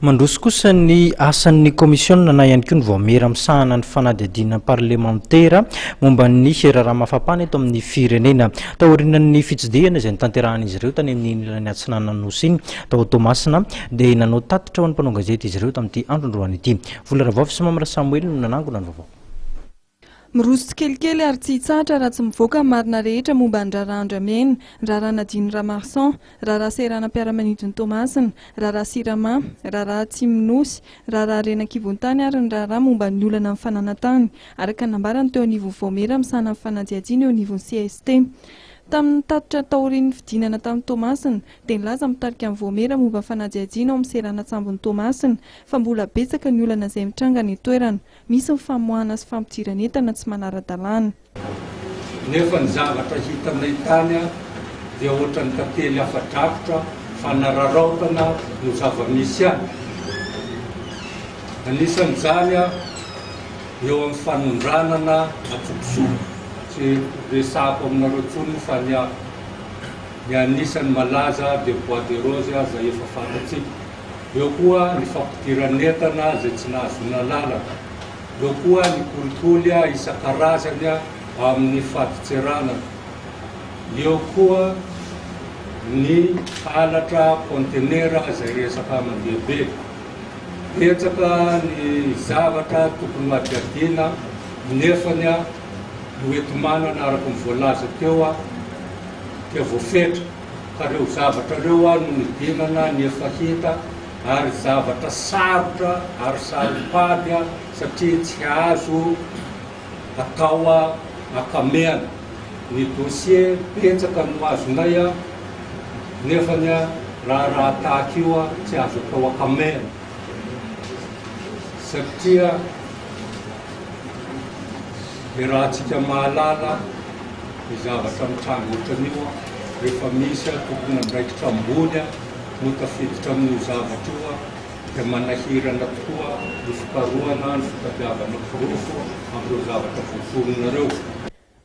Mandroso kosa ny asan'ny kaomisionina na ihany koa ny voamera misahana ny fanadihadihana parlemantera momba ny raharaha mafapana eto amin'ny firenena. Taorian'ny fitsidihana izay nitanterahan'izy ireo tany amin'ny ilany atsinananosi iny tao Toamasina dia nanao tatitra ho an'ny mpanao gazety izy ireo tamin'ity androany ity. Vola Ravavy sy Mamra Samuel no nanangona ny vaovao. Miroso tsikelikely ary tsy hitsahatra raha tsy mivoaka marina rehetra momba ny raharaha andramena, raharaha nadiny ramason, raharaha serana mpiara-manidin'ny Toamasina, raharaha sirama, raharaha tsy minosy, raharaha rena kivontany ary ny raharaha momba ny olana amin'ny fananatany, araka nambarany teo anivon'ny voamera misahana amin'ny fanadihadihana eo anivon'ny CST. Tamin'ny tatitra taorian'ny fidinana tamin'ny Toamasina dia nilaza mitarika amin'ny voamera momba fanadihadihana ao amin'ny serana tsambon'ny Toamasina fa mbola betsaka ny olana izay mitranga ny toerana, misy ny famoahana sy fampidirana entana tsy manara-dalàna. Nefa ny zavatra hitanay tany dia ohatran'ny tantely afa-drakotra fanararaotana no zava-misy any. Anisan'izany eo amin'ny fanondranana atsokosoka. Tsy resako aminareo tsony fa ny anisan'ny malaza dia bois de rose izay efa fantatsika. Eo koa ny fampidiran'entana izay tsy nahazona lalana. Eo koa ny kolikoly isan-karazany amin'ny faditserana. Eo koa ny halatra kontenera izay resaka mandehabe. Betsaka ny zavatra tokony madihadihana nefany hoentimana araka ny voalaza teo dia voafetra ka reo zavatra reo no nidinana ny efa hita ary zavatra sarotra ary saropady satria tsy azo atao akameana. Ny dossier betsaka no azonay nefany raha tahaka io tsy azo atao akameana satria ny raha tsika mahalala ny zavatra mitranga ohatran'io rehefa misy tokony andraikitra ambony no tafiditra amin'io zavatra io dia manahirana tokoa ny fikarohana ny fitadiavana pirofo amin'ireo zavatra voatoronareo.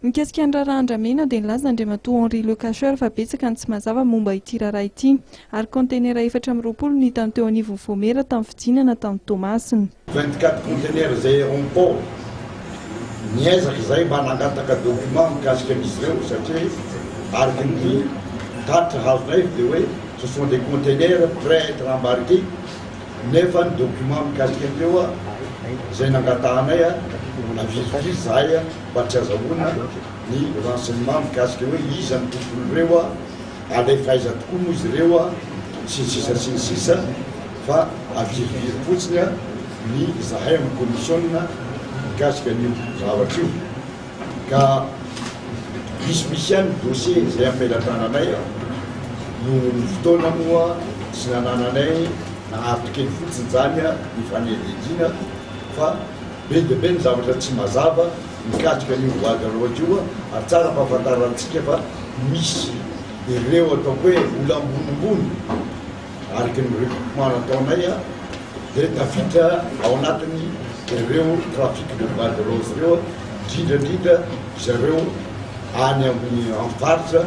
Mikasika ny raharaha andramena dia nilaza andriamatoa Henri le Cacheur fa betsaka ny tsy mazava momba ity raharaha ity ary kontenera 420 ny hitany teo anivon'ny voamera tamin'ny fidinana tamin'ny Toamasina. 24 kontenera izay rond-port niezaka izay mba nangataka document mikasika an'izy ireo satria araka ny tatitra hazonay dia hoe ce sont des conteneurs prêts à être embarqués nefa ny document mikasika an'ireo izay nangatahanay navizivizy zahay mba tsy azahoana ny renseignement mikasika hoe iza ny tontolo ireo alefa aiza tokoa moa izy ireo sy ny sisa fa avizivizy fotsiny ny zahay amin'ny commissionna mikasika an'io zavatra io ka misy ihany dossier izay ampelatrananay no ny fotoana moa sy nanananay naharitra kely fotsiny zany ny fanadihadihana fa be dia be ny zavatra tsy mazava mikasika an'io voadyroatra io ary tsara mpahafantarantsika fa misy ireo ataoko hoe ola ambonimbony araka ny recoupement nataonay dia tafiditra ao anatiny ireo trafic de bois de rose ireo indrindrandrindra zareo any amin'ny faritra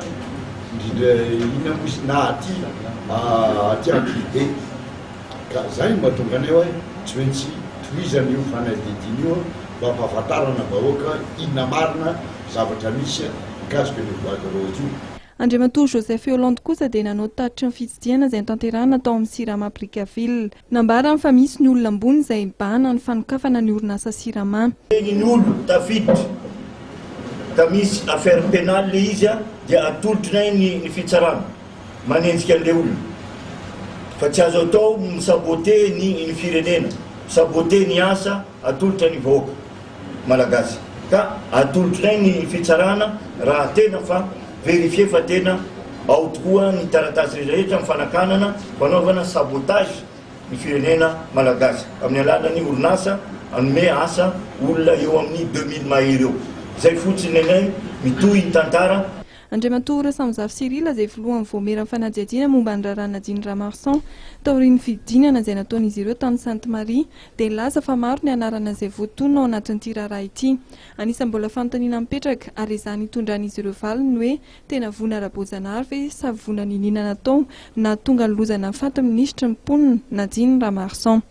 indrindra ina misy na aty ampide ka zay mahatonga anay hoe tsy maintsy tohizan'io fanadihadihana io mba mpahafantarana vahoaka inona marina zavatra misy mikasika ny bois de rose io. Andriamatoa Joseph Hollande kosa dia nanao tatitra ny fitsidihana izay nitanterahana tao amin'ny sirama Afrikaville. Nambarany fa misy ny olona ambony izay mibahana ny fanokafana ny orinasa sirama. Ny olo tafiditra ka misy affaire pénale le izy dia atolotrinay ny fitsarana manenjika an'ilay olona fa tsy azo atao misabote ny firenena, misabote ny asa atolotra ny vahoaka malagasy ka atolotrinay ny fitsarana raha tena fa vérifier fa tena ao tokoa ny taratasy rehetrarehetra mifanakanana fanaovana sabotage ny firenena malagasy amin'ny alalan'ny orinasa anome asa olona eo amin'ny 2000 mahery eo. Zay fotsiny anay mitohy ny tantara. Andriamatoa Samzaf Cyril izay filohan'ny voameran'ny fanadihadihana momba ny raharaha nadiny Ramarsan taorian'ny fidinana izay nataon'izy ireo tany Sainte Marie dia laza fa maro ny anarana izay voatonona ao anatin'ity raharaha ity. Anisan'ny mbola fanontaniana mipetraka ary izany hitondran'izy ireo valiny hoe tena vona ara-boajanahary ve sa vona ninina natao na tonga ny lozana faty ministra ny mponina nadiny Ramarsan.